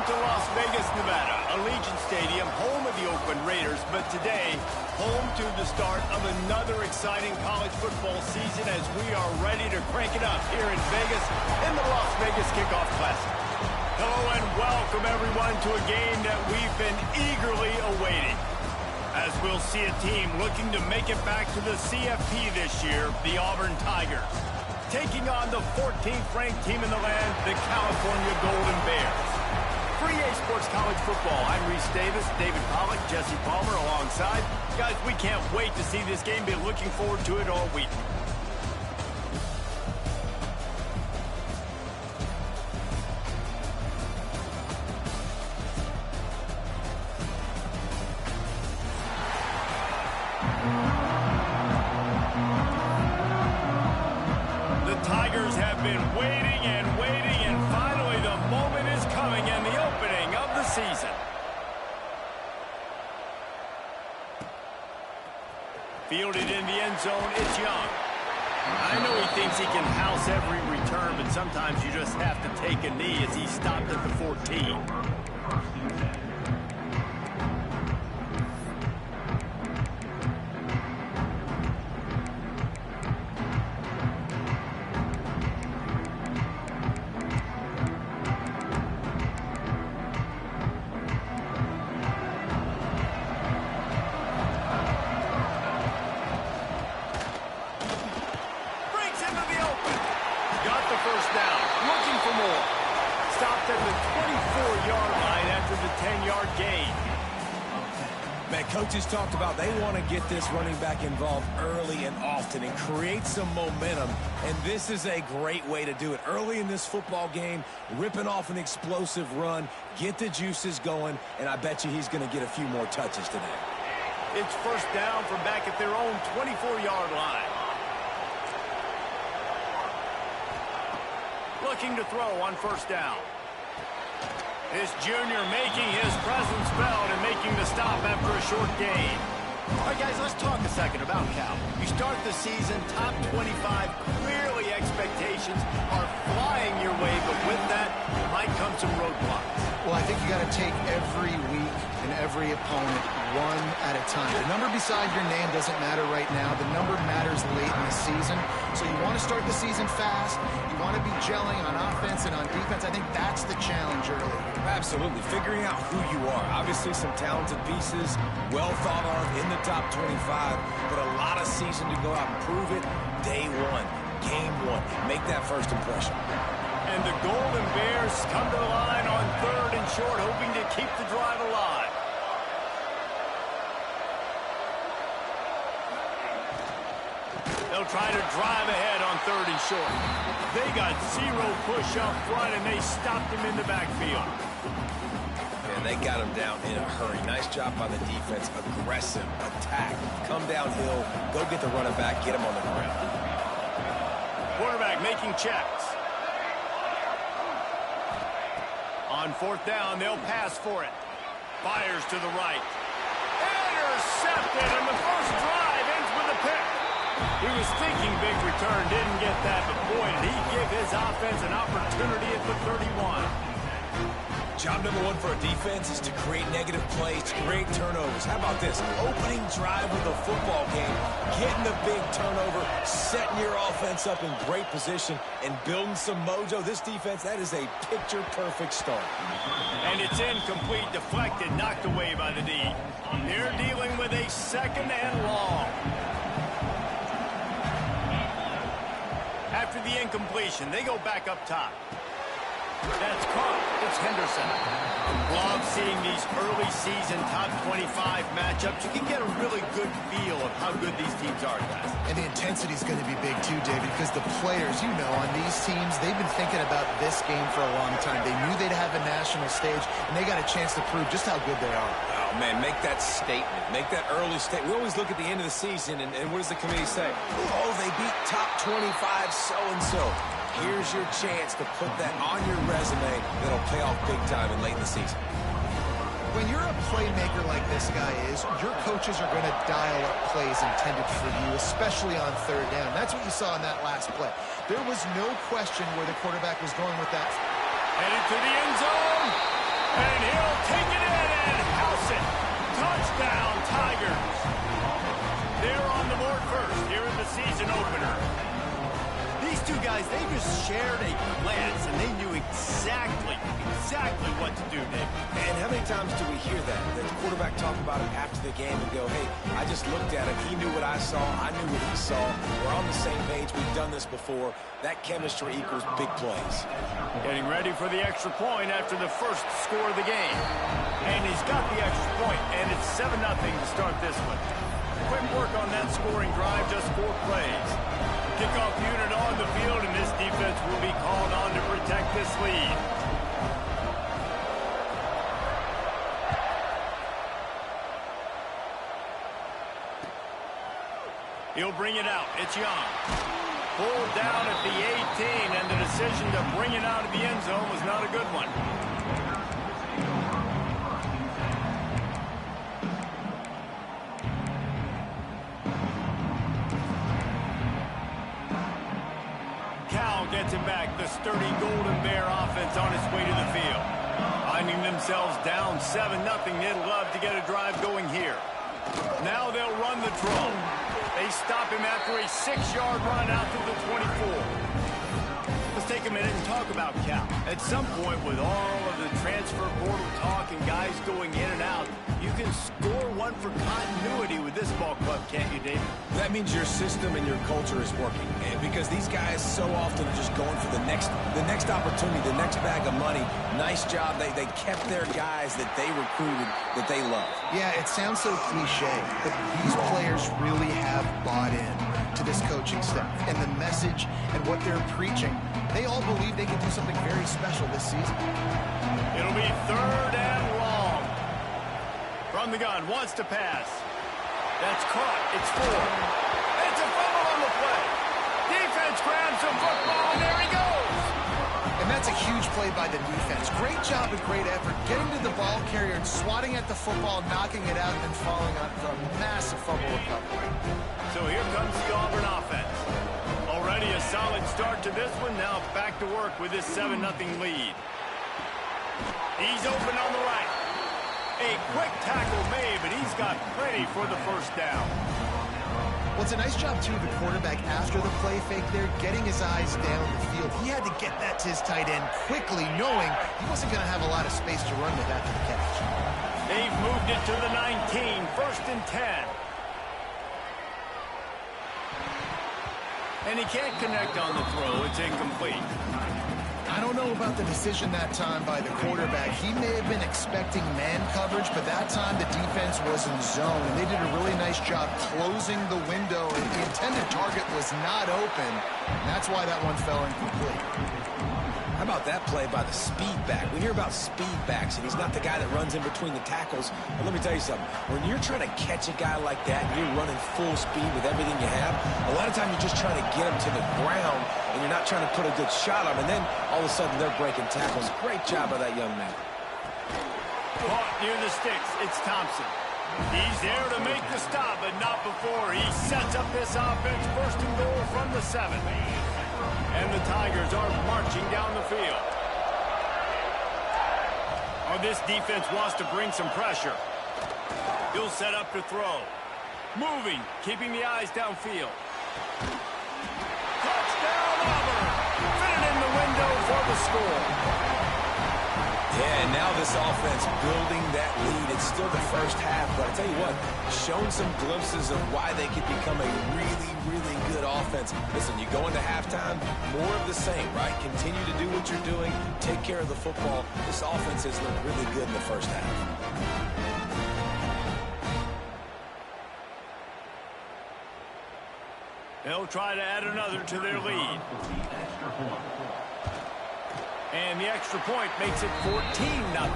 to Las Vegas, Nevada, Allegiant Stadium, home of the Oakland Raiders, but today, home to the start of another exciting college football season as we are ready to crank it up here in Vegas in the Las Vegas Kickoff Classic. Hello and welcome everyone to a game that we've been eagerly awaiting. As we'll see a team looking to make it back to the CFP this year, the Auburn Tigers, taking on the 14th ranked team in the land, the California Golden Bears. For EA Sports College Football, I'm Reese Davis, David Pollack, Jesse Palmer alongside. Guys, we can't wait to see this game. Been looking forward to it all week. Tigers have been waiting and waiting, and finally the moment is coming in the opening of the season. Fielded in the end zone, it's Young. I know he thinks he can house every return, but sometimes you just have to take a knee as he stopped at the 14. First down, looking for more. Stopped at the 24-yard line after the 10-yard gain. Man, coaches talked about they want to get this running back involved early and often and create some momentum, and this is a great way to do it. Early in this football game, ripping off an explosive run, get the juices going, and I bet you he's going to get a few more touches today. It's first down from back at their own 24-yard line. Looking to throw on first down. This junior making his presence felt and making the stop after a short gain. All right, guys, let's talk a second about Cal. You start the season top 25. Clearly, expectations are flying your way, but with that, might come some roadblocks. Well, I think you got to take every week and every opponent one at a time. The number beside your name doesn't matter right now. The number matters late in the season. So you want to start the season fast. You want to be gelling on offense and on defense. I think that's the challenge early. Absolutely. Figuring out who you are. Obviously, some talented pieces, well thought of in the top 25, but a lot of season to go out and prove it. Day one, game one. Make that first impression. And the Golden Bears come to the line on third and short, hoping to keep the drive alive. They'll try to drive ahead on third and short. They got zero push up front, and they stopped him in the backfield. And they got him down in a hurry. Nice job by the defense. Aggressive attack. Come downhill. Go get the running back. Get him on the ground. Quarterback making checks. On fourth down, they'll pass for it. Fires to the right. Intercepted, and the first drive ends with a pick. He was thinking big return, didn't get that, but boy, did he give his offense an opportunity at the 31. Job number one for a defense is to create negative plays, to create turnovers. How about this? Opening drive of the football game, getting the big turnover, setting your offense up in great position, and building some mojo. This defense, that is a picture-perfect start. And it's incomplete, deflected, knocked away by the D. They're dealing with a second and long. After the incompletion, they go back up top. That's caught. It's Henderson. Love seeing these early season top 25 matchups. You can get a really good feel of how good these teams are, guys. And the intensity is going to be big too, David, because the players, you know, on these teams, they've been thinking about this game for a long time. They knew they'd have a national stage, and they got a chance to prove just how good they are. Oh, man, make that statement. Make that early statement. We always look at the end of the season, and what does the committee say? Oh, they beat top 25 so-and-so. Here's your chance to put that on your resume that'll pay off big time and late in the season. When you're a playmaker like this guy is, your coaches are going to dial up plays intended for you, especially on third down. That's what you saw in that last play. There was no question where the quarterback was going with that. Headed to the end zone. And he'll take it in and house it. Touchdown, Tigers. They're on the board first here in the season opener. These two guys, they just shared a glance, and they knew exactly what to do, Nick. And how many times do we hear that? The quarterback talk about it after the game and go, hey, I just looked at him. He knew what I saw. I knew what he saw. We're on the same page. We've done this before. That chemistry equals big plays. Getting ready for the extra point after the first score of the game. And he's got the extra point, and it's 7-0 to start this one. Quick work on that scoring drive, just 4 plays. Kickoff unit on the field, and this defense will be called on to protect this lead. He'll bring it out. It's Young. Pulled down at the 18, and the decision to bring it out of the end zone was not a good one. Cal gets him back. The sturdy Golden Bear offense on its way to the field. Finding themselves down 7-0, they'd love to get a drive going here. Now they'll run the draw. They stop him after a 6-yard run out to the 24. Let's take a minute and talk about Cal. At some point, with all of the transfer portal talk and guys going in and out, you can score one for continuity with this ball club, can't you, David? That means your system and your culture is working. And because these guys so often are just going for the next opportunity, the next bag of money. Nice job. They kept their guys that they recruited, that they love. Yeah, it sounds so cliche, but these players really have bought in to this coaching staff and the message and what they're preaching. They all believe they can do something very special this season. It'll be 3rd and long. From the gun, wants to pass. That's caught. It's 4. It's a fumble on the play. Defense grabs the football, and there he goes. And that's a huge play by the defense. Great job and great effort getting to the ball carrier and swatting at the football, knocking it out, and then falling on for a massive fumble recovery. So here comes the Auburn offense. Already a solid start to this one. Now back to work with this 7-0 lead. He's open on the right. A quick tackle made, but he's got plenty for the first down. Well, it's a nice job, too, the quarterback after the play fake there, getting his eyes down the field. He had to get that to his tight end quickly, knowing he wasn't going to have a lot of space to run with after the catch. They've moved it to the 19, 1st and 10. And he can't connect on the throw. It's incomplete. I don't know about the decision that time by the quarterback. He may have been expecting man coverage, but that time the defense was in zone, and they did a really nice job closing the window, and the intended target was not open. And that's why that one fell incomplete. How about that play by the speed back? We hear about speed backs, and he's not the guy that runs in between the tackles. But let me tell you something. When you're trying to catch a guy like that, and you're running full speed with everything you have, a lot of times you're just trying to get him to the ground, and you're not trying to put a good shot on him, and then all of a sudden they're breaking tackles. Great job by that young man. Caught near the sticks. It's Thompson. He's there to make the stop, but not before. He sets up this offense 1st and goal from the 7. And the Tigers are marching down the field. Oh, this defense wants to bring some pressure. He'll set up to throw. Moving, keeping the eyes downfield. Touchdown, Auburn! Fitted in the window for the score. Yeah, and now this offense building that lead. It's still the first half, but I tell you what, shown some glimpses of why they could become a really, really good offense. Listen, you go into halftime, more of the same, right? Continue to do what you're doing, take care of the football. This offense has looked really good in the first half. They'll try to add another to their lead. And the extra point makes it 14-0.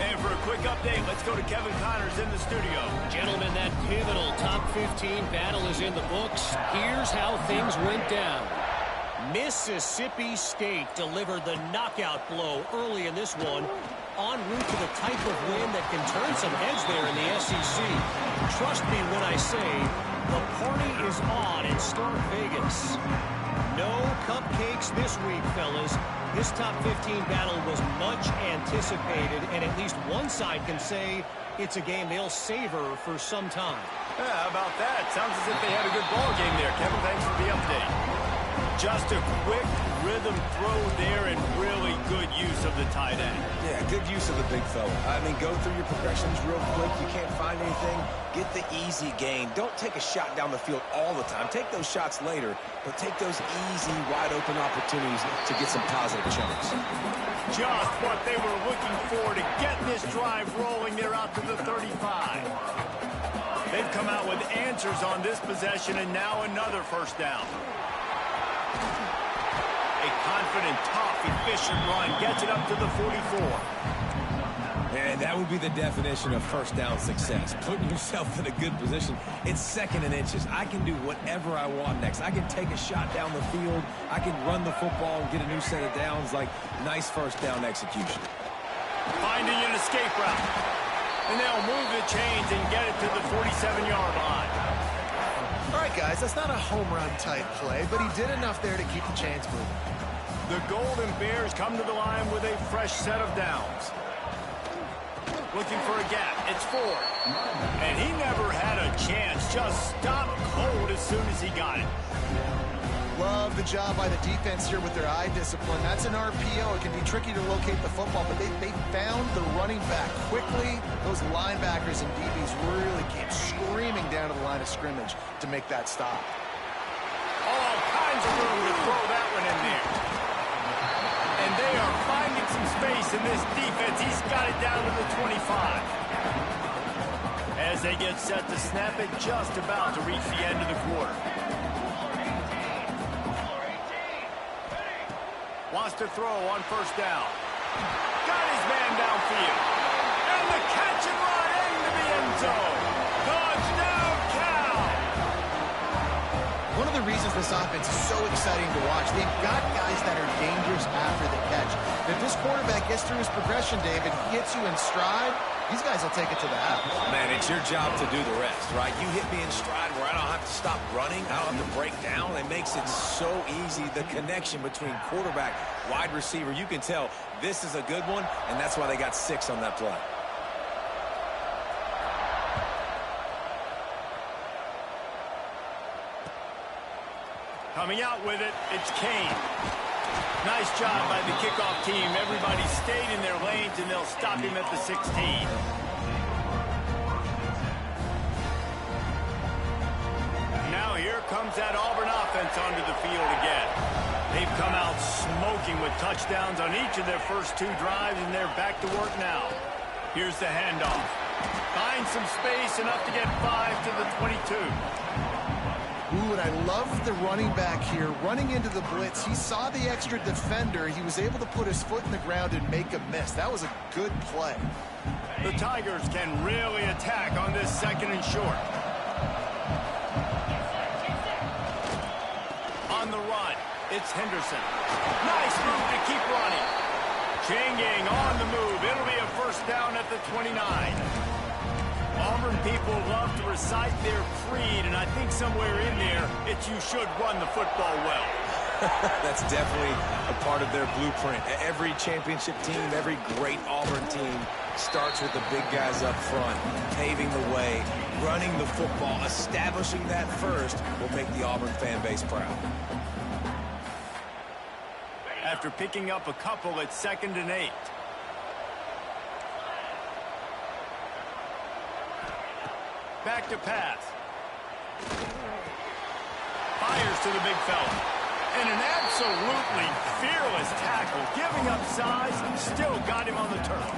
And for a quick update, let's go to Kevin Connors in the studio. Gentlemen, that pivotal top 15 battle is in the books. Here's how things went down. Mississippi State delivered the knockout blow early in this one, en route to the type of win that can turn some heads there in the SEC. Trust me when I say the party is on in Stark Vegas. No cupcakes this week, fellas. This top 15 battle was much anticipated, and at least one side can say it's a game they'll savor for some time. Yeah, how about that? Sounds as if they had a good ball game there. Kevin, thanks for the update. Just a quick rhythm throw there and really good use of the tight end. Yeah, good use of the big fella. I mean, go through your progressions real quick. You can't find anything. Get the easy gain. Don't take a shot down the field all the time. Take those shots later, but take those easy, wide-open opportunities to get some positive chunks. Just what they were looking for to get this drive rolling. They're out to the 35. They've come out with answers on this possession, and now another first down. A confident, tough, efficient run gets it up to the 44. And that would be the definition of first down success. Putting yourself in a good position. It's second and inches. I can do whatever I want next. I can take a shot down the field. I can run the football and get a new set of downs. Like, nice first down execution. Finding an escape route. And they'll move the chains and get it to the 47-yard line. All right, guys, that's not a home run type play, but he did enough there to keep the chains moving. The Golden Bears come to the line with a fresh set of downs. Looking for a gap. It's Ford. And he never had a chance. Just stopped cold as soon as he got it. Love the job by the defense here with their eye discipline. That's an RPO. It can be tricky to locate the football, but they found the running back quickly. Those linebackers and DBs really came screaming down to the line of scrimmage to make that stop. All kinds of room to throw that one in there. And they are finding some space in this defense. He's got it down to the 25. As they get set to snap it, just about to reach the end of the quarter. Wants to throw on first down. Got his man downfield. And the catch and run into the end zone. Touchdown, Cal! One of the reasons this offense is so exciting to watch, they've got guys that are dangerous after the catch. If this quarterback gets through his progression, David, hits you in stride, these guys will take it to the house. Man, it's your job to do the rest, right? You hit me in stride where I don't have to stop running. I don't have to break down. It makes it so easy. The connection between quarterback, wide receiver, you can tell this is a good one, and that's why they got 6 on that play. Coming out with it, it's Kane. Nice job by the kickoff team. Everybody stayed in their lanes, and they'll stop him at the 16. Now here comes that Auburn offense onto the field again. They've come out smoking with touchdowns on each of their first 2 drives, and they're back to work now. Here's the handoff. Finds some space, enough to get 5 to the 22. Ooh, and I love the running back here. Running into the blitz, he saw the extra defender. He was able to put his foot in the ground and make a miss. That was a good play. The Tigers can really attack on this second and short. On the run, it's Henderson. Nice move to keep running. Changing on the move. It'll be a first down at the 29. Auburn people love to recite their creed, and I think somewhere in there, it's you should run the football well. That's definitely a part of their blueprint. Every championship team, every great Auburn team starts with the big guys up front, paving the way, running the football, establishing that first will make the Auburn fan base proud. After picking up a couple, it's 2nd and 8. Back to pass. Fires to the big fella. And an absolutely fearless tackle. Giving up size, still got him on the turf.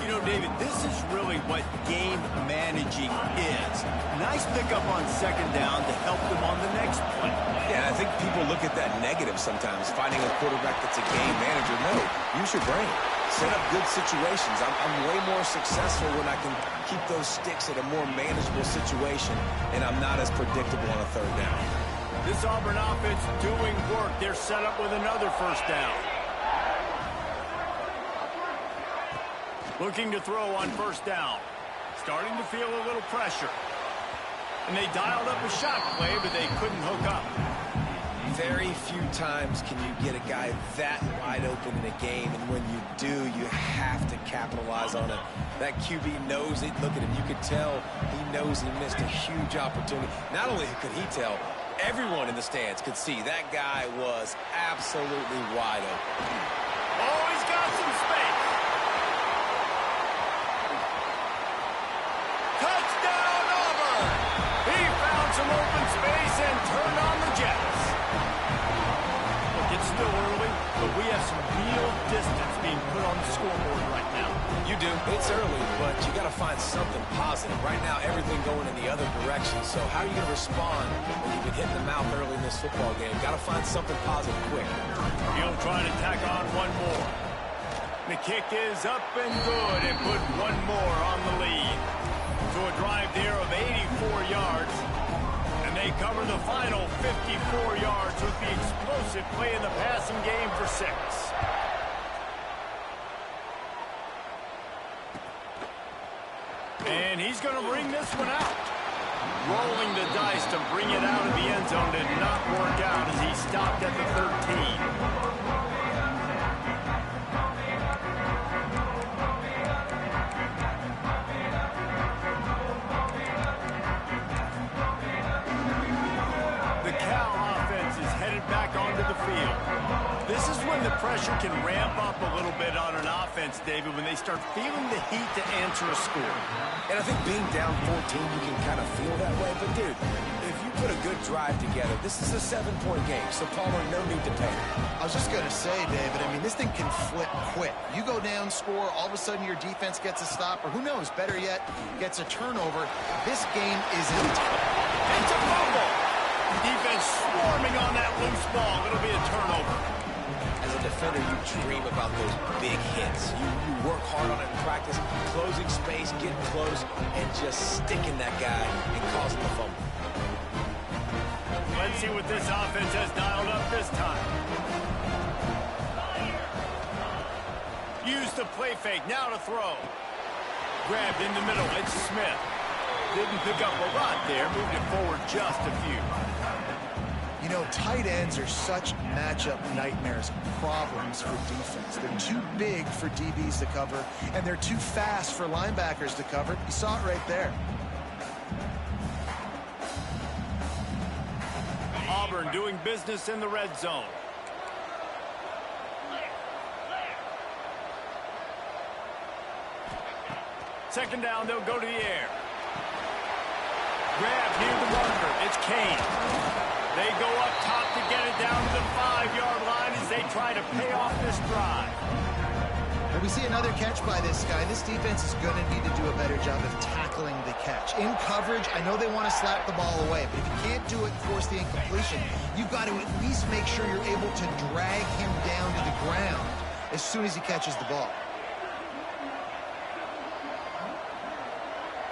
You know, David, this is really what game managing is. Nice pickup on 2nd down to help them on the next play. Yeah, I think people look at that negative sometimes, finding a quarterback that's a game manager. No, use your brain. Set up good situations. I'm way more successful when I can keep those sticks at a more manageable situation, and I'm not as predictable on a 3rd down. This Auburn offense doing work. They're set up with another first down. Looking to throw on first down. Starting to feel a little pressure. And they dialed up a shot play, but they couldn't hook up. Very few times can you get a guy that wide open in a game, and when you do, you have to capitalize on it. That QB knows it. Look at him. You could tell he knows he missed a huge opportunity. Not only could he tell, everyone in the stands could see that guy was absolutely wide open. Oh, he's got some space. Touchdown, Auburn! He found some open space and turned on the Jets. Look, it's still early, but we have some real distance being put on the scoreboard right now. You do. It's early, but you got to find something positive. Right now, everything going in the other direction. So how are you going to respond when you've been hit in the mouth early in this football game? Got to find something positive quick. He'll try to tack on one more. The kick is up and good and put one more on the lead. To a drive there of 84 yards. And they cover the final 54 yards with the explosive play in the passing game for 6. And he's going to bring this one out. Rolling the dice to bring it out of the end zone did not work out as he stopped at the 13. Back onto the field. This is when the pressure can ramp up a little bit on an offense, David, when they start feeling the heat to answer a score. And I think being down 14, you can kind of feel that way. But, dude, if you put a good drive together, this is a 7-point game, so Palmer, no need to panic. I was just going to say, David, I mean, this thing can flip quick. You go down, score, all of a sudden your defense gets a stop, or who knows, better yet, gets a turnover. This game is It's a fumble. Defense swarming on that loose ball. It'll be a turnover. As a defender, you dream about those big hits. You work hard on it in practice, closing space, getting close, and just sticking that guy and causing the fumble. Let's see what this offense has dialed up this time. Use the play fake. Now to throw. Grabbed in the middle. It's Smith. Didn't pick up a lot there. Moved it forward just a few. You know, tight ends are such matchup nightmares, problems for defense. They're too big for DBs to cover, and they're too fast for linebackers to cover. You saw it right there. Auburn doing business in the red zone. Second down, they'll go to the air. Grab near the marker. It's Kane. They go up top to get it down to the 5-yard line as they try to pay off this drive. And we see another catch by this guy. This defense is going to need to do a better job of tackling the catch. In coverage, I know they want to slap the ball away, but if you can't do it and force the incompletion, you've got to at least make sure you're able to drag him down to the ground as soon as he catches the ball.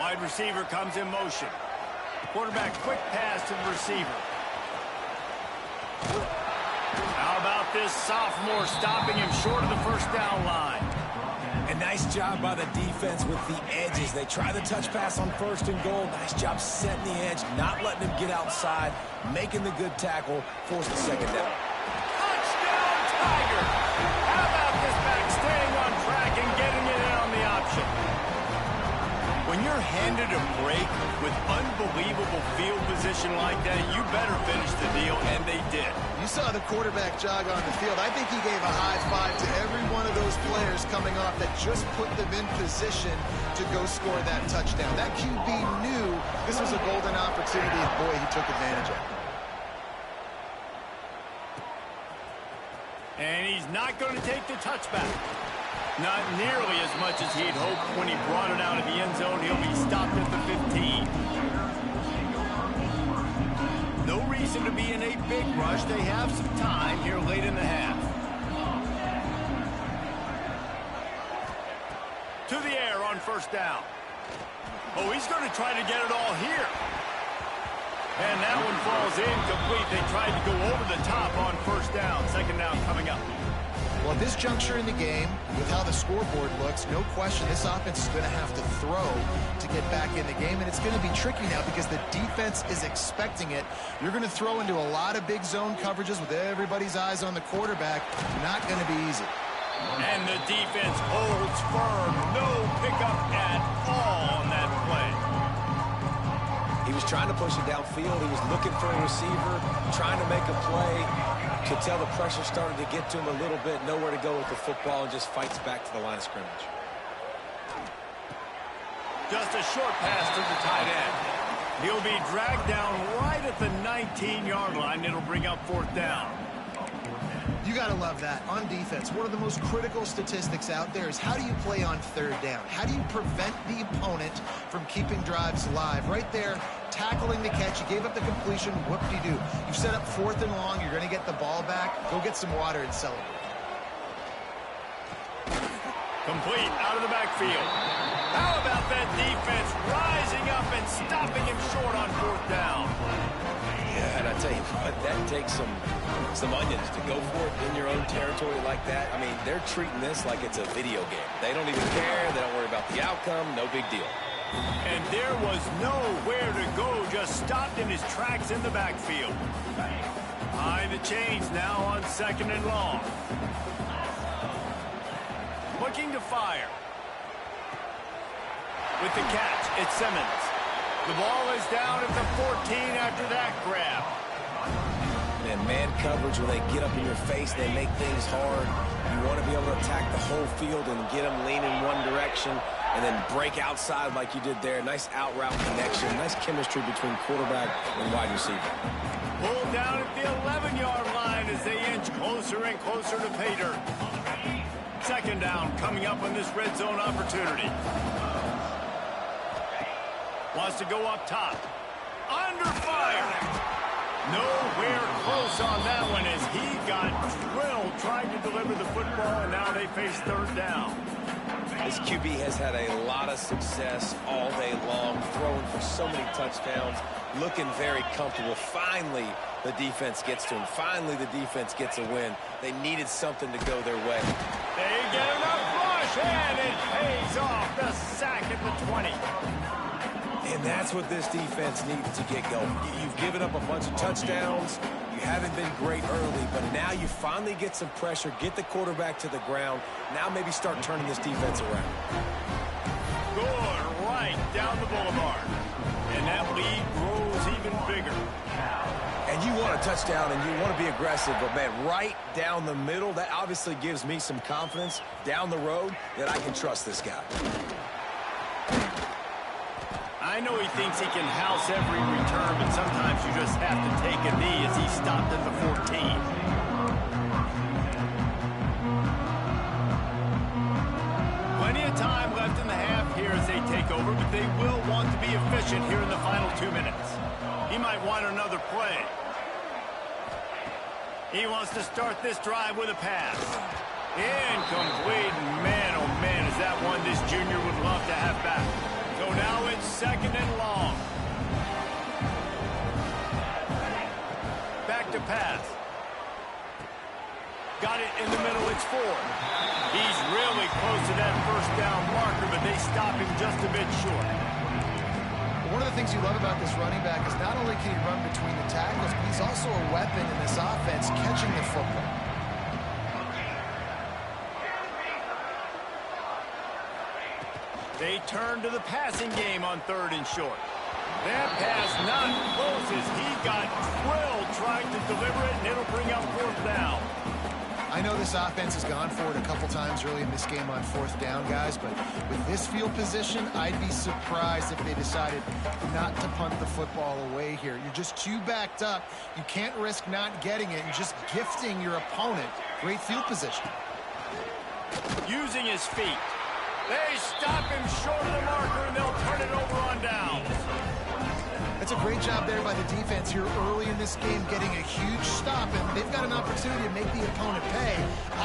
Wide receiver comes in motion. Quarterback quick pass to the receiver. How about this sophomore stopping him short of the first down line? A nice job by the defense with the edges. They try the touch pass on 1st and goal. Nice job setting the edge, not letting him get outside, making the good tackle, force the second down. Touchdown, Tiger! How about this back staying on track and getting it in on the option? When you're handed a break with unbelievable field position like that, you better finish the deal, and they did. You saw the quarterback jog on the field. I think he gave a high five to every one of those players coming off that just put them in position to go score that touchdown. That QB knew this was a golden opportunity, and boy, he took advantage of it. And he's not going to take the touchback. Not nearly as much as he'd hoped when he brought it out of the end zone. He'll be stopped at the 15. No reason to be in a big rush. They have some time here late in the half. To the air on 1st down. Oh, he's going to try to get it all here. And that one falls incomplete. They tried to go over the top on 1st down. 2nd down coming up. Well, at this juncture in the game, with how the scoreboard looks, no question this offense is going to have to throw to get back in the game, and it's going to be tricky now because the defense is expecting it. You're going to throw into a lot of big zone coverages with everybody's eyes on the quarterback. Not going to be easy. And the defense holds firm. No pickup at all on that play. He was trying to push it downfield. He was looking for a receiver, trying to make a play. Could tell the pressure started to get to him a little bit. Nowhere to go with the football, and just fights back to the line of scrimmage. Just a short pass to the tight end. He'll be dragged down right at the 19-yard line. It'll bring up 4th down. You got to love that. On defense, one of the most critical statistics out there is how do you play on 3rd down? How do you prevent the opponent from keeping drives alive? Right there, tackling the catch. You gave up the completion. Whoop-de-doo. You set up 4th and long. You're going to get the ball back. Go get some water and celebrate. Complete out of the backfield. How about that defense rising up and stopping him short on 4th down? Yeah, and I tell you what, that takes some onions to go for it in your own territory like that. I mean, they're treating this like it's a video game. They don't even care. They don't worry about the outcome. No big deal. And there was nowhere to go, just stopped in his tracks in the backfield. Behind the chains now on 2nd and long. Looking to fire. With the catch, it's Simmons. The ball is down at the 14 after that grab. And man coverage, when they get up in your face, they make things hard. You want to be able to attack the whole field and get them leaning one direction and then break outside like you did there. Nice out route connection. Nice chemistry between quarterback and wide receiver. Pulled down at the 11-yard line as they inch closer and closer to pay dirt. 2nd down coming up on this red zone opportunity. Wants to go up top. Under fire. Nowhere close on that one as he got drilled trying to deliver the football, and now they face 3rd down. This QB has had a lot of success all day long, throwing for so many touchdowns, looking very comfortable. Finally, the defense gets to him. Finally, the defense gets a win. They needed something to go their way. They get enough rush, and it pays off. The sack at the 20. And that's what this defense needs to get going. You've given up a bunch of touchdowns. You haven't been great early, but now you finally get some pressure, get the quarterback to the ground. Now maybe start turning this defense around. Good right down the boulevard. And that lead grows even bigger. And you want a touchdown and you want to be aggressive, but man, right down the middle, that obviously gives me some confidence down the road that I can trust this guy. I know he thinks he can house every return, but sometimes you just have to take a knee as he stopped at the 14. Plenty of time left in the half here as they take over, but they will want to be efficient here in the final 2 minutes. He might want another play. He wants to start this drive with a pass. Incomplete. Man, oh man, is that one this junior would love to have back. So now it's 2nd and long. Back to pass. Got it in the middle, it's 4. He's really close to that 1st down marker, but they stop him just a bit short. One of the things you love about this running back is not only can he run between the tackles, but he's also a weapon in this offense catching the football. They turn to the passing game on 3rd and short. That pass not close as he got drilled trying to deliver it, and it'll bring up 4th down. I know this offense has gone for it a couple times early in this game on 4th down, guys, but with this field position, I'd be surprised if they decided not to punt the football away here. You're just too backed up. You can't risk not getting it and just gifting your opponent great field position. Using his feet. They stop him short of the marker, and they'll turn it over on downs. That's a great job there by the defense here early in this game, getting a huge stop, and they've got an opportunity to make the opponent pay.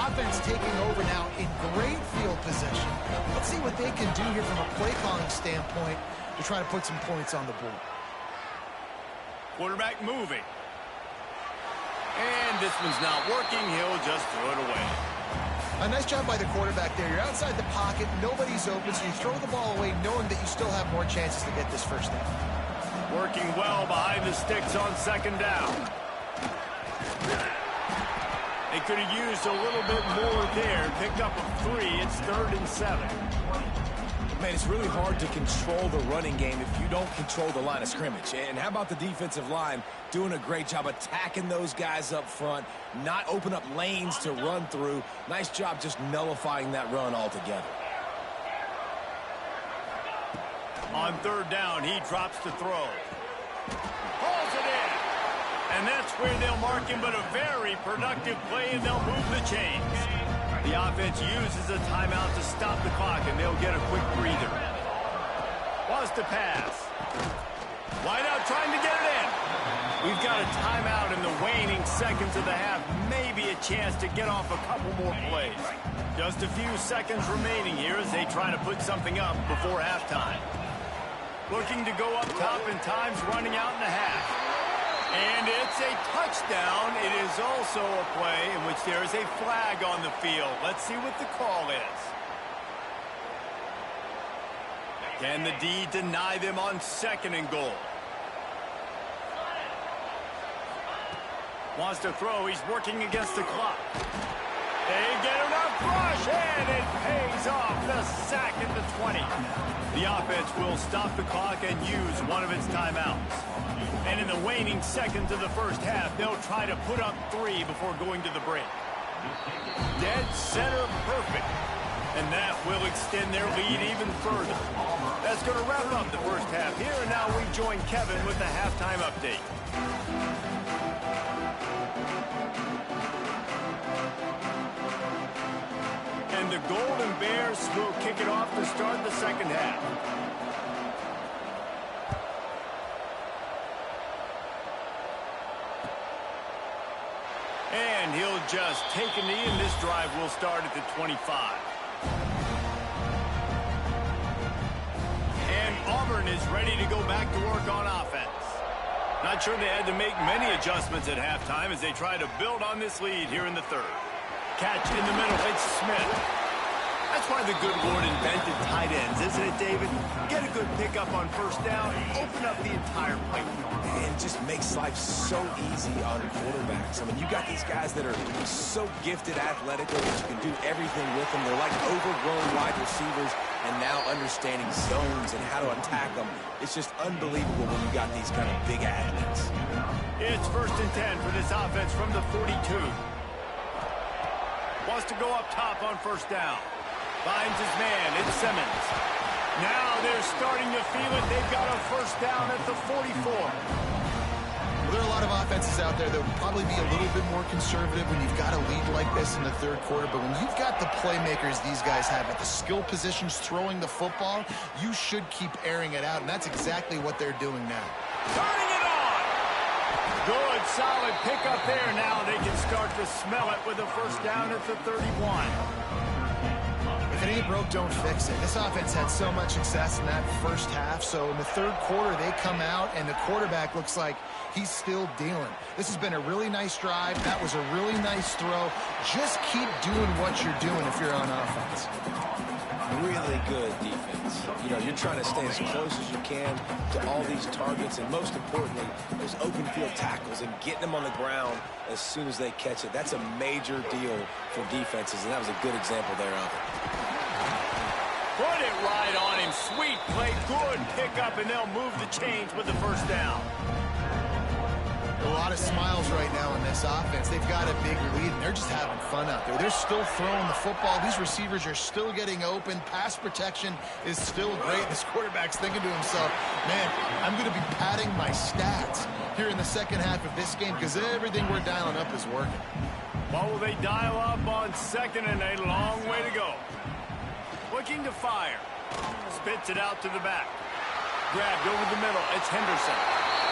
Offense taking over now in great field position. Let's see what they can do here from a play calling standpoint to try to put some points on the board. Quarterback moving. And this one's not working. He'll just throw it away. A nice job by the quarterback there. You're outside the pocket, nobody's open, so you throw the ball away knowing that you still have more chances to get this first down. Working well behind the sticks on second down. They could have used a little bit more there. Picked up a 3. It's 3rd and 7. Man, it's really hard to control the running game if you don't control the line of scrimmage. And how about the defensive line doing a great job attacking those guys up front, not open up lanes to run through. Nice job just nullifying that run altogether. On 3rd down, he drops to throw. Pulls it in. And that's where they'll mark him, but a very productive play, and they'll move the chains. The offense uses a timeout to stop the clock, and they'll get a quick breather. Wants to pass. Wide out trying to get it in. We've got a timeout in the waning seconds of the half. Maybe a chance to get off a couple more plays. Just a few seconds remaining here as they try to put something up before halftime. Looking to go up top, and time's running out in the half. And it's a touchdown. It is also a play in which there is a flag on the field. Let's see what the call is. Can the D deny them on 2nd and goal? Wants to throw. He's working against the clock. They get enough rush, and it pays off. The sack at the 20. The offense will stop the clock and use one of its timeouts. And in the waning seconds of the first half, they'll try to put up 3 before going to the break. Dead center perfect. And that will extend their lead even further. That's going to wrap up the first half here, and now we join Kevin with the halftime update. And the Golden Bears will kick it off to start the second half. And he'll just take a knee, and this drive will start at the 25. And Auburn is ready to go back to work on offense. Not sure they had to make many adjustments at halftime as they try to build on this lead here in the 3rd. Catch in the middle. It's Smith. That's why the good Lord invented tight ends, isn't it, David? Get a good pickup on 1st down, open up the entire play. And it just makes life so easy on quarterbacks. I mean, you got these guys that are so gifted athletically that you can do everything with them. They're like overgrown wide receivers, and now understanding zones and how to attack them. It's just unbelievable when you got these kind of big athletes. It's 1st and 10 for this offense from the 42. Wants to go up top on 1st down. Finds his man. It's Simmons. Now they're starting to feel it. They've got a 1st down at the 44. Well, there are a lot of offenses out there that would probably be a little bit more conservative when you've got a lead like this in the 3rd quarter. But when you've got the playmakers these guys have at the skill positions throwing the football, you should keep airing it out. And that's exactly what they're doing now. Turning it on. Good, solid pickup there. Now they can start to smell it with a 1st down at the 31. If it ain't broke, don't fix it. This offense had so much success in that first half, so in the 3rd quarter, they come out, and the quarterback looks like he's still dealing. This has been a really nice drive. That was a really nice throw. Just keep doing what you're doing if you're on offense. Really good defense. You know, you're trying to stay as close as you can to all these targets, and most importantly, those open field tackles and getting them on the ground as soon as they catch it. That's a major deal for defenses, and that was a good example there of it. Put it right on him. Sweet play. Good pickup, and they'll move the chains with the 1st down. A lot of smiles right now in this offense. They've got a big lead, and they're just having fun out there. They're still throwing the football. These receivers are still getting open. Pass protection is still great. This quarterback's thinking to himself, man, I'm going to be padding my stats here in the second half of this game because everything we're dialing up is working. What will they dial up on 2nd and a long way to go? Looking to fire. Spits it out to the back. Grabbed over the middle. It's Henderson.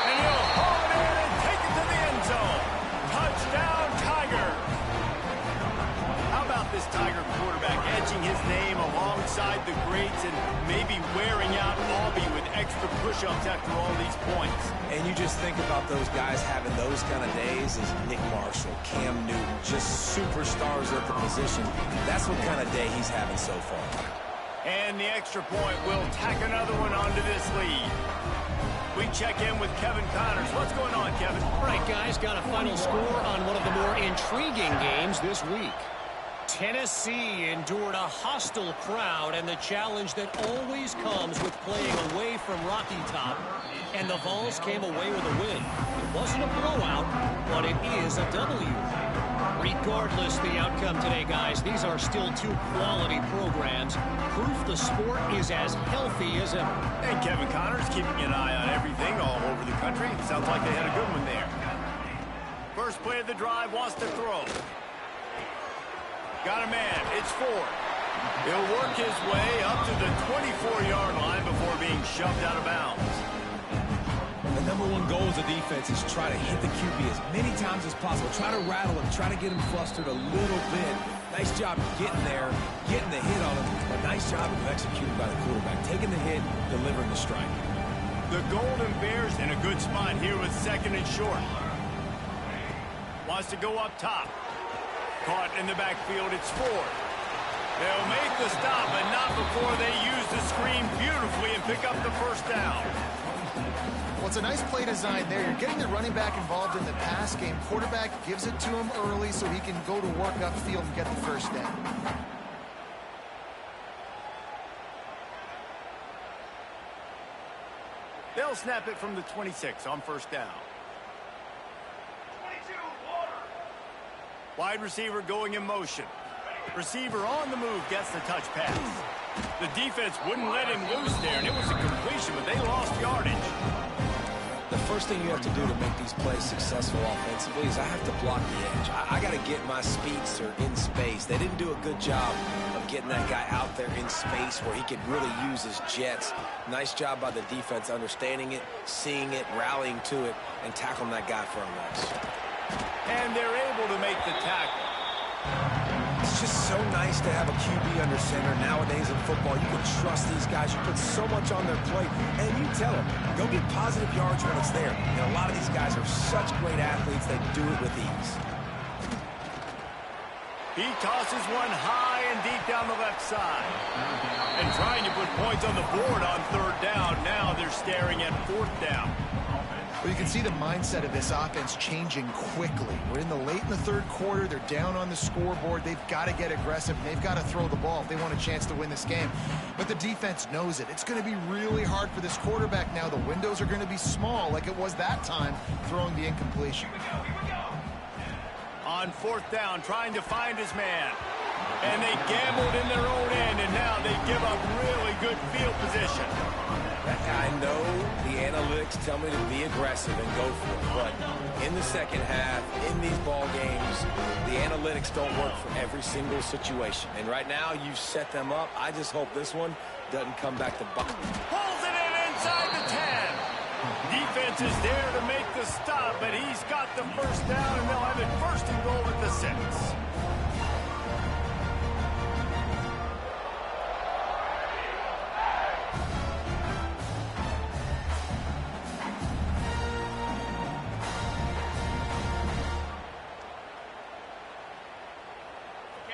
And he'll haul it in and take it to the end zone. Touchdown, Tiger. How about this Tiger quarterback? Edgy tarnishing his name alongside the greats and maybe wearing out Albie with extra push-ups after all these points. And you just think about those guys having those kind of days as Nick Marshall, Cam Newton, just superstars at the position. That's what kind of day he's having so far. And the extra point will tack another one onto this lead. We check in with Kevin Connors. What's going on, Kevin? All right, guys, got a final score on one of the more intriguing games this week. Tennessee endured a hostile crowd and the challenge that always comes with playing away from Rocky Top. And the Vols came away with a win. It wasn't a blowout, but it is a W. Regardless the outcome today, guys, these are still two quality programs. Proof the sport is as healthy as ever. And Kevin Connors keeping an eye on everything all over the country. Sounds like they had a good one there. First play of the drive, wants to throw. Got a man. It's Ford. He'll work his way up to the 24-yard line before being shoved out of bounds. The number one goal as a defense is try to hit the QB as many times as possible. Try to rattle him. Try to get him flustered a little bit. Nice job getting there, getting the hit on him. A nice job of executing by the quarterback. Taking the hit, delivering the strike. The Golden Bears in a good spot here with second and short. Wants to go up top. Caught in the backfield, it's Ford. They'll make the stop, but not before they use the screen beautifully and pick up the first down. Well, it's a nice play design there. You're getting the running back involved in the pass game. Quarterback gives it to him early so he can go to work upfield and get the first down. They'll snap it from the 26 on first down. Wide receiver going in motion. Receiver on the move gets the touch pass. The defense wouldn't let him loose there, and it was a completion, but they lost yardage. The first thing you have to do to make these plays successful offensively is I have to block the edge. I got to get my speedster in space. They didn't do a good job of getting that guy out there in space where he could really use his jets. Nice job by the defense understanding it, seeing it, rallying to it, and tackling that guy for a loss. And they're able to make the tackle. It's just so nice to have a QB under center nowadays in football. You can trust these guys. You put so much on their plate, and you tell them, go get positive yards when it's there. And a lot of these guys are such great athletes, they do it with ease. He tosses one high and deep down the left side. And trying to put points on the board on third down. Now they're staring at fourth down. Well, you can see the mindset of this offense changing quickly. We're in the late in the third quarter. They're down on the scoreboard. They've got to get aggressive, and they've got to throw the ball if they want a chance to win this game. But the defense knows it. It's going to be really hard for this quarterback now. The windows are going to be small like it was that time throwing the incompletion. On fourth down, trying to find his man. And they gambled in their own end, and now they give up really good field position. I know the analytics tell me to be aggressive and go for it, but in the second half, in these ball games, the analytics don't work for every single situation. And right now, you've set them up. I just hope this one doesn't come back to bite. Pulls it in inside the 10. Defense is there to make the stop, but he's got the first down, and they'll have it first and goal at the 6.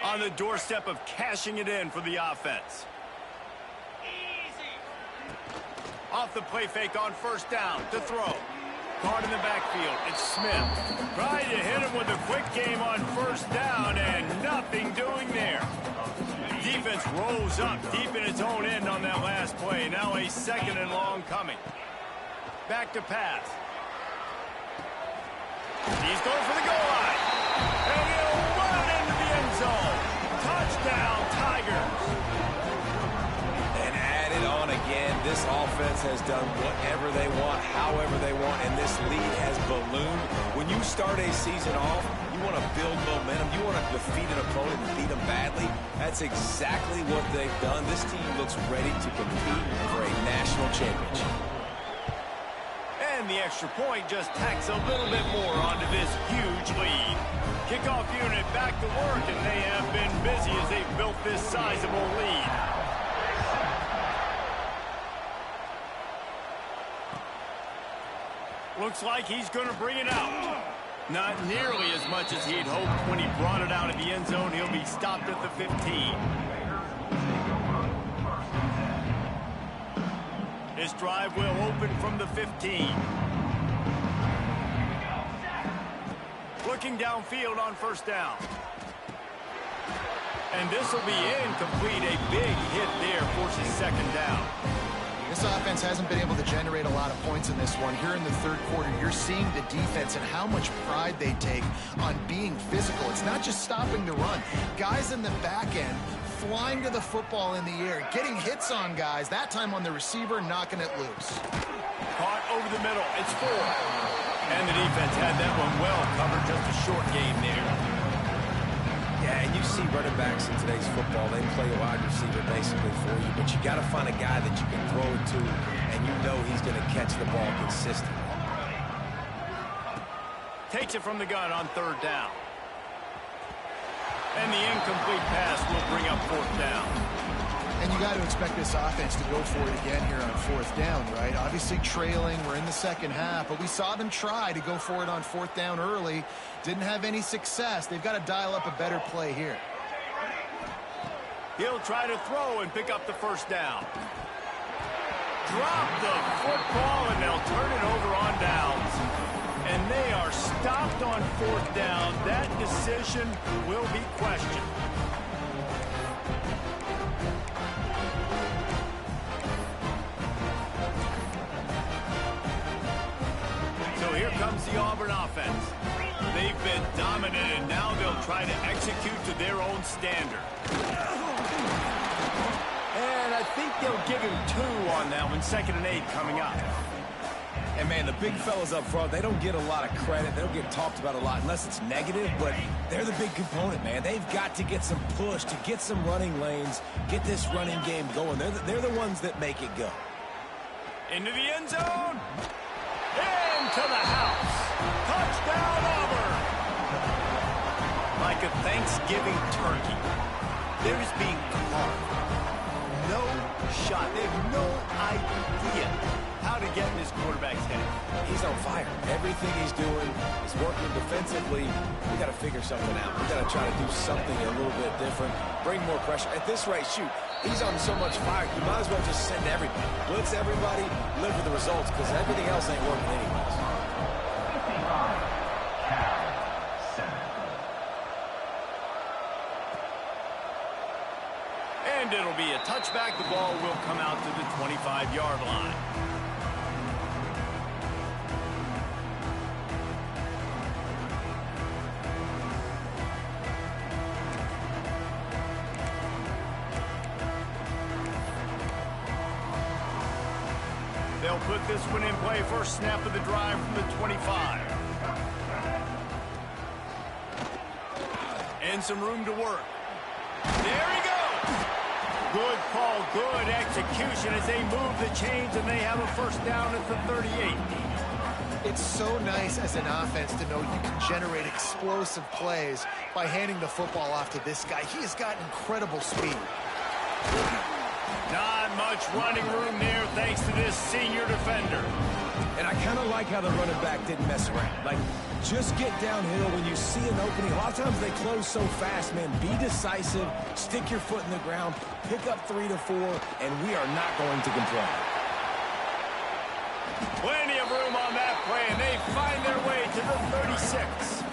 On the doorstep of cashing it in for the offense. Off the play fake on first down to throw. Caught in the backfield. It's Smith. Trying to hit him with a quick game on first down and nothing doing there. Defense rolls up deep in its own end on that last play. Now a second and long coming. Back to pass. He's going for the goal line. And he'll run it into the end zone. Touchdown, Tigers. And add it on again. This offense has done whatever they want, however they want, and this lead has ballooned. When you start a season off, you want to build momentum. You want to defeat an opponent and beat them badly. That's exactly what they've done. This team looks ready to compete for a national championship. And the extra point just tacks a little bit more onto this huge lead. Kickoff unit back to work, and they have been busy as they've built this sizable lead. Looks like he's going to bring it out. Not nearly as much as he'd hoped when he brought it out of the end zone. He'll be stopped at the 15. This drive will open from the 15. Looking downfield on first down. And this will be incomplete. A big hit there forces second down. This offense hasn't been able to generate a lot of points in this one. Here in the third quarter, you're seeing the defense and how much pride they take on being physical. It's not just stopping the run. Guys in the back end flying to the football in the air, getting hits on guys, that time on the receiver, knocking it loose. Caught over the middle. It's 4. And the defense had that one well covered. Just a short game there. Yeah, and you see running backs in today's football, they play a wide receiver basically for you, but you got to find a guy that you can throw it to, and you know he's going to catch the ball consistently. Takes it from the gun on third down. And the incomplete pass will bring up fourth down. And you got to expect this offense to go for it again here on fourth down, right? Obviously trailing, we're in the second half, but we saw them try to go for it on fourth down early. Didn't have any success. They've got to dial up a better play here. He'll try to throw and pick up the first down. Drop the football, and they'll turn it over on downs. And they are stopped on fourth down. That decision will be questioned. So here comes the Auburn offense. They've been dominant, and now they'll try to execute to their own standard. And I think they'll give him 2 on that one. 2nd and 8 coming up. And, man, the big fellas up front, they don't get a lot of credit. They don't get talked about a lot unless it's negative, but they're the big component, man. They've got to get some push, to get some running lanes, get this running game going. They're the ones that make it go. Into the end zone. Into the house. Touchdown, Auburn. Like a Thanksgiving turkey, they're just being carved. No shot. They have no idea how to get in this quarterback's head. He's on fire. Everything he's doing is working defensively. We got to figure something out. We got to try to do something a little bit different, bring more pressure. At this rate, shoot, he's on so much fire, you might as well just send everybody. Blitz everybody, live with the results, because everything else ain't working anyways. And it'll be a touchback. The ball will come out to the 25-yard line. They'll put this one in play. First snap of the drive from the 25. And some room to work. There he goes. Good call, good execution as they move the chains, and they have a first down at the 38. It's so nice as an offense to know you can generate explosive plays by handing the football off to this guy. He has got incredible speed. Not much running room there thanks to this senior defender. And I kind of like how the running back didn't mess around. Like, just get downhill when you see an opening. A lot of times they close so fast, man. Be decisive, stick your foot in the ground, pick up 3 to 4, and we are not going to complain. Plenty of room on that play, and they find their way to the 36.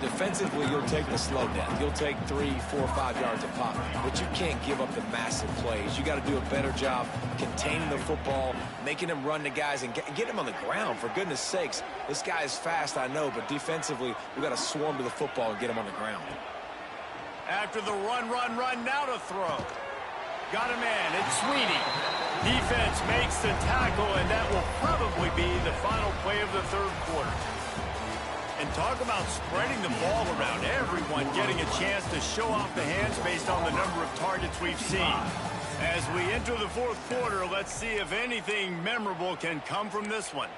Defensively, you'll take the slow down. You'll take 3, 4, 5 yards a pop, but you can't give up the massive plays. You got to do a better job containing the football, making him run to guys, and get him on the ground, for goodness sakes. This guy is fast, I know, but defensively, we got to swarm to the football and get him on the ground. After the run, now to throw. Got a man, it's Sweeney. Defense makes the tackle, and that will probably be the final play of the third quarter. And talk about spreading the ball around. Everyone getting a chance to show off the hands based on the number of targets we've seen. As we enter the fourth quarter, let's see if anything memorable can come from this one.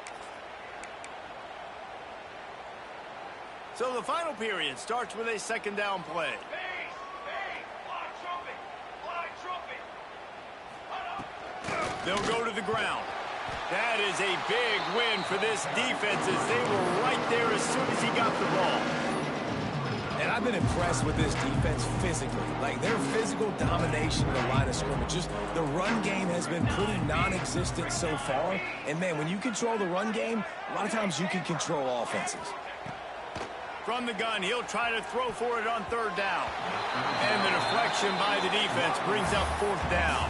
So the final period starts with a second down play. They'll go to the ground. That is a big win for this defense as they were right there as soon as he got the ball. And I've been impressed with this defense physically. Like, their physical domination in the line of scrimmage. Just the run game has been pretty non-existent so far. And, man, when you control the run game, a lot of times you can control offenses. From the gun, he'll try to throw for it on third down. And the deflection by the defense brings up fourth down.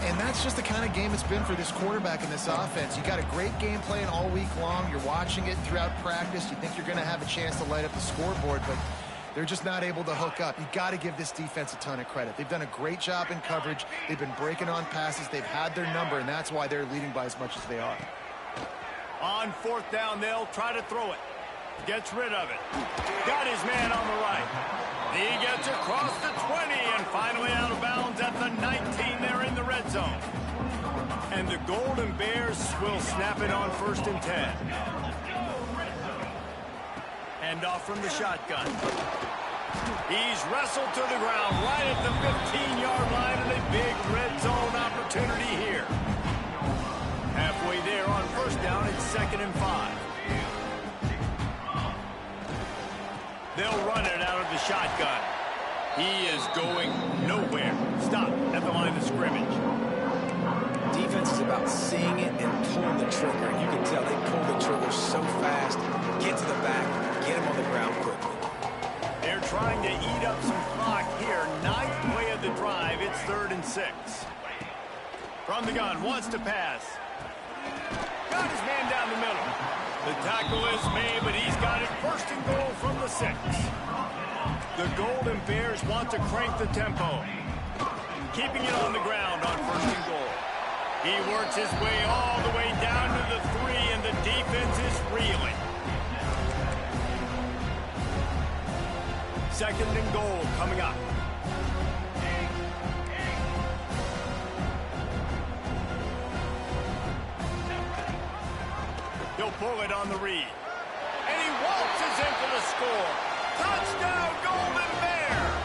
And that's just the kind of game it's been for this quarterback in this offense. You got a great game plan all week long. You're watching it throughout practice. You think you're going to have a chance to light up the scoreboard, but they're just not able to hook up. You got to give this defense a ton of credit. They've done a great job in coverage. They've been breaking on passes. They've had their number, and that's why they're leading by as much as they are. On fourth down, they'll try to throw it. Gets rid of it. Got his man on the right. He gets across the 20 and finally out of bounds at the 19 there in the red zone. And the Golden Bears will snap it on 1st and 10. Hand off from the shotgun. He's wrestled to the ground right at the 15-yard line and a big red zone opportunity here. Halfway there on 1st down, it's 2nd and 5. They'll run it out of the shotgun. He is going nowhere. Stop at the line of scrimmage. Defense is about seeing it and pulling the trigger. And you can tell they pull the trigger so fast. Get to the back, get him on the ground quickly. They're trying to eat up some clock here. 9th play of the drive. It's 3rd and 6. From the gun, wants to pass. Got his man down the middle. The tackle is made, but he's got it 1st and goal from the 6. The Golden Bears want to crank the tempo. Keeping it on the ground on 1st and goal. He works his way all the way down to the 3, and the defense is reeling. 2nd and goal coming up. He'll pull it on the read. And he waltzes in for the score. Touchdown, Golden Bears!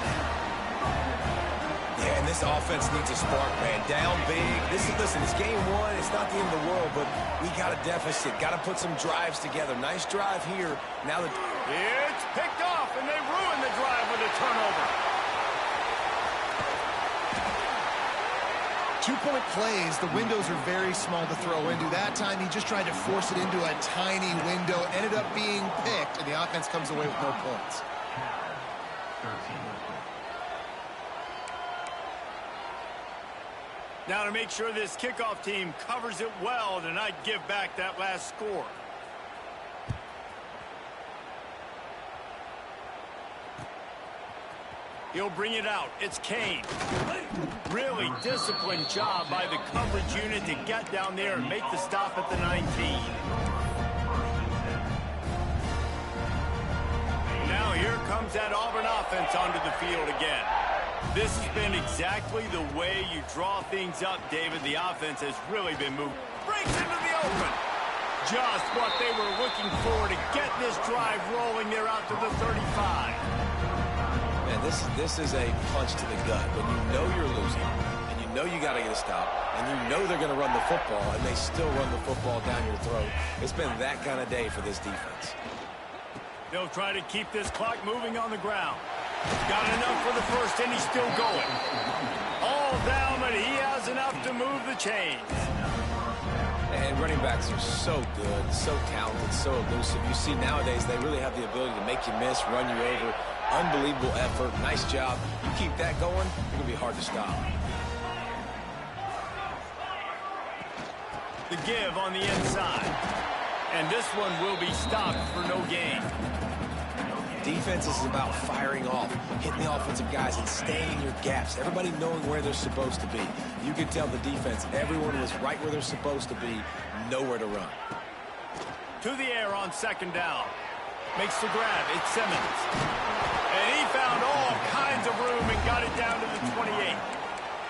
Yeah, and this offense needs a spark, man. Down big. Listen, it's game 1. It's not the end of the world, but we got a deficit. Got to put some drives together. Nice drive here. Now that it's picked off, and they ruin the drive with a turnover. 2-point plays, the windows are very small to throw into. That time, he just tried to force it into a tiny window. Ended up being picked, and the offense comes away with no points. Now to make sure this kickoff team covers it well to not give back that last score. He'll bring it out. It's Kane. Really disciplined job by the coverage unit to get down there and make the stop at the 19. Now here comes that Auburn offense onto the field again. This has been exactly the way you draw things up, David. The offense has really been moved. Breaks into the open. Just what they were looking for to get this drive rolling. They're out to the 35. Man, this is a punch to the gut. When you know you're losing, and you know you got to get a stop, and you know they're going to run the football, and they still run the football down your throat. It's been that kind of day for this defense. They'll try to keep this clock moving on the ground. Got enough for the 1st, and he's still going. All down, but he has enough to move the chains. And running backs are so good, so talented, so elusive. You see nowadays they really have the ability to make you miss, run you over. Unbelievable effort. Nice job. You keep that going, it's going to be hard to stop. The give on the inside. And this one will be stopped for no gain. Defense is about firing off, hitting the offensive guys, and staying in your gaps. Everybody knowing where they're supposed to be. You can tell the defense, everyone was right where they're supposed to be, nowhere to run. To the air on 2nd down. Makes the grab. It's Simmons. And he found all kinds of room and got it down to the 28.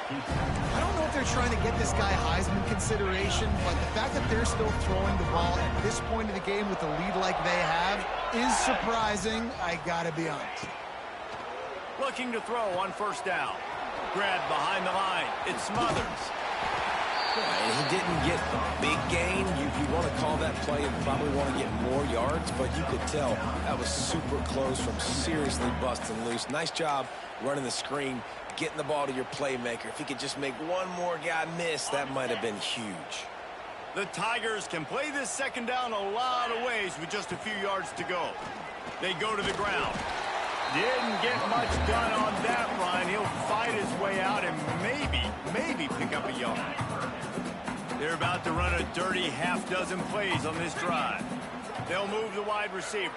I don't know if they're trying to get this guy Heisman consideration, but the fact that they're still throwing the ball at this point of the game with a lead like they have is surprising, I gotta be honest. Looking to throw on 1st down. Grab behind the line. It's Smothers. And he didn't get a big gain. You want to call that play and probably want to get more yards, but you could tell that was super close from seriously busting loose. Nice job running the screen, getting the ball to your playmaker. If he could just make one more guy miss, that might have been huge. The Tigers can play this second down a lot of ways with just a few yards to go. They go to the ground. Didn't get much done on that run. He'll fight his way out and maybe pick up a yard. They're about to run a dirty half-dozen plays on this drive. They'll move the wide receiver.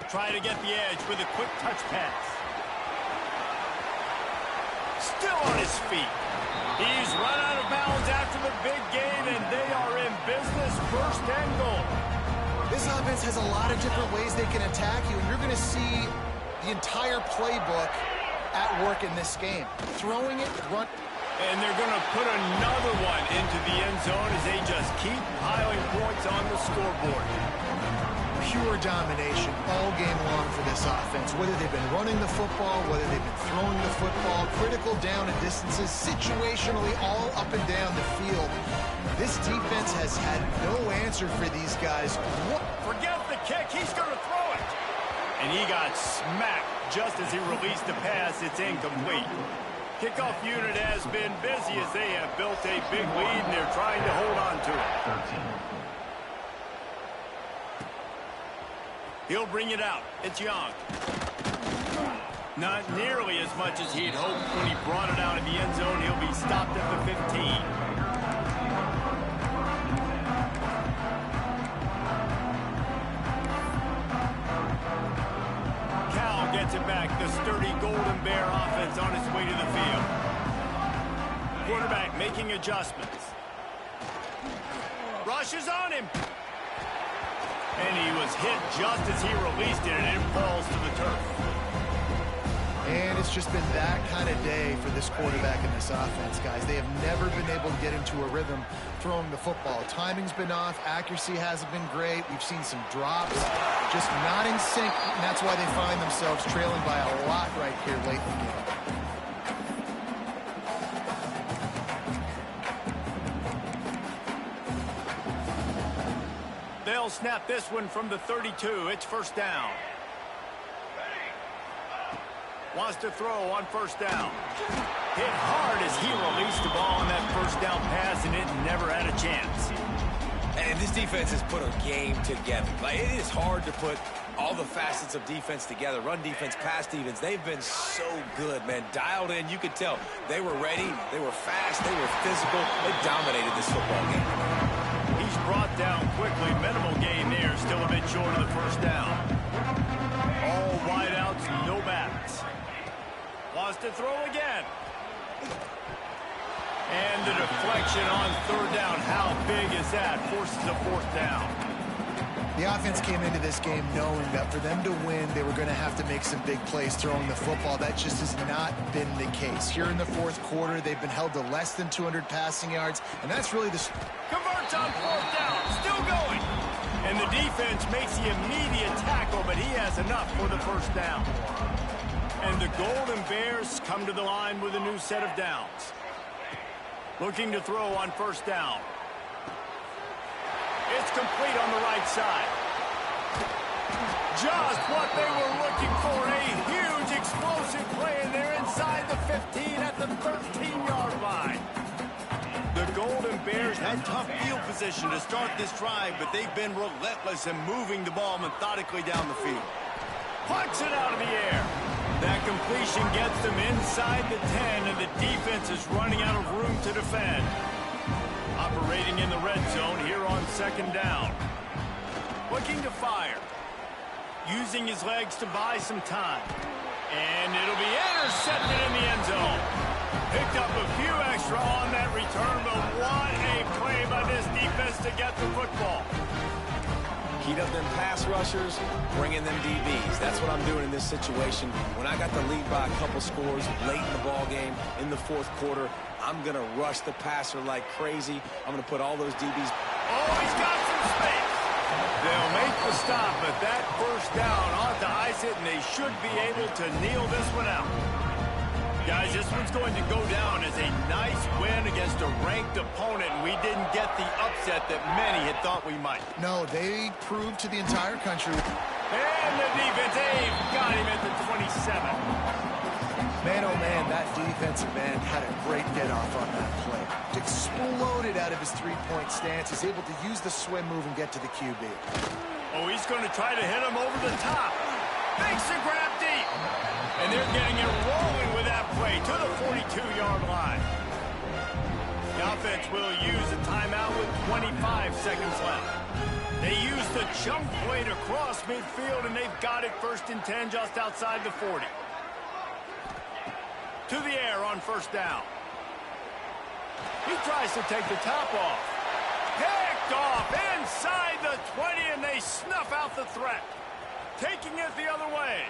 Try to get the edge with a quick touch pass. Still on his feet. He's run out of bounds after the big gain, and they are in business, first and goal. This offense has a lot of different ways they can attack you, and you're going to see the entire playbook at work in this game. Throwing it, run. And they're going to put another one into the end zone as they just keep piling points on the scoreboard. Pure domination all game long for this offense. Whether they've been running the football, whether they've been throwing the football, critical down and distances, situationally all up and down the field. This defense has had no answer for these guys. Forget the kick. He's going to throw it. And he got smacked just as he released the pass. It's incomplete. Kickoff unit has been busy as they have built a big lead, and they're trying to hold on to it. He'll bring it out. It's Young. Not nearly as much as he'd hoped when he brought it out in the end zone. He'll be stopped at the 15. Gets it back. The sturdy Golden Bear offense on its way to the field. Quarterback making adjustments. Rushes on him. And he was hit just as he released it, and it falls to the turf. And it's just been that kind of day for this quarterback and this offense, guys. They have never been able to get into a rhythm throwing the football. Timing's been off. Accuracy hasn't been great. We've seen some drops. Just not in sync, and that's why they find themselves trailing by a lot right here late in the game. They'll snap this one from the 32. It's first down. Wants to throw on first down. Hit hard as he released the ball on that first down pass, and it never had a chance. And this defense has put a game together. Like, it is hard to put all the facets of defense together. Run defense, pass defense. They've been so good, man. Dialed in. You could tell they were ready. They were fast. They were physical. They dominated this football game. He's brought down quickly. Minimal gain there. Still a bit short of the first down. All wideouts, no backs. Wants to throw again. And the deflection on third down. How big is that? Forces a fourth down. The offense came into this game knowing that for them to win, they were going to have to make some big plays throwing the football. That just has not been the case. Here in the fourth quarter, they've been held to less than 200 passing yards, and that's really the... Converts on fourth down. Still going. And the defense makes the immediate tackle, but he has enough for the first down. And the Golden Bears come to the line with a new set of downs. Looking to throw on first down. It's complete on the right side. Just what they were looking for. A huge explosive play, and they're inside the 15 at the 13-yard line. The Golden Bears had tough field position to start this drive, but they've been relentless in moving the ball methodically down the field. Pucks it out of the air. That completion gets them inside the 10, and the defense is running out of room to defend. Operating in the red zone here on second down. Looking to fire. Using his legs to buy some time. And it'll be intercepted in the end zone. Picked up a few extra on that return, but what a play by this defense to get the football. Heat up them pass rushers, bring in them DBs. That's what I'm doing in this situation. When I got the lead by a couple scores late in the ball game, in the fourth quarter, I'm going to rush the passer like crazy. I'm going to put all those DBs. Oh, he's got some space. They'll make the stop, but that first down ought to ice it, and they should be able to kneel this one out. Guys, this one's going to go down as a nice win against a ranked opponent, and we didn't get the upset that many had thought we might. No, they proved to the entire country. And the defense, they've got him at the 27. Man, oh man, that defensive end had a great get-off on that play. Exploded out of his three-point stance. He's able to use the swim move and get to the QB. Oh, he's going to try to hit him over the top. Makes the grab deep. And they're getting it rolling with that play to the 42-yard line. The offense will use a timeout with 25 seconds left. They use the chunk play to cross midfield, and they've got it 1st and 10 just outside the 40. To the air on 1st down. He tries to take the top off. Picked off inside the 20, and they snuff out the threat. Taking it the other way.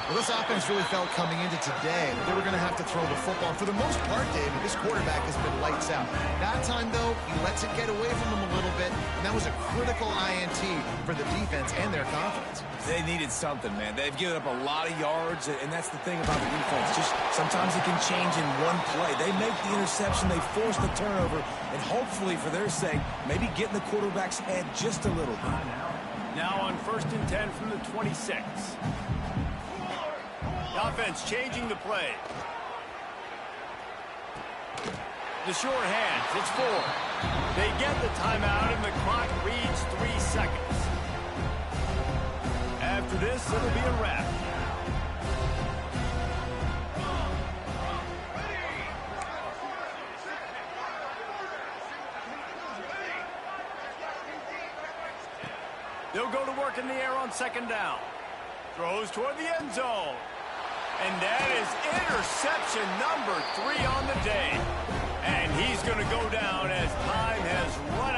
Well, this offense really felt coming into today that they were going to have to throw the football. For the most part, David, this quarterback has been lights out. That time, though, he lets it get away from him a little bit, and that was a critical INT for the defense and their confidence. They needed something, man. They've given up a lot of yards, and that's the thing about the defense. Just sometimes it can change in one play. They make the interception, they force the turnover, and hopefully, for their sake, maybe get in the quarterback's head just a little bit. Now on 1st and 10 from the 26. The offense changing the play. The short hands, it's 4. They get the timeout, and the clock reads 3 seconds. After this, it'll be a wrap. They'll go to work in the air on 2nd down. Throws toward the end zone. And that is interception number 3 on the day. And he's going to go down as time has run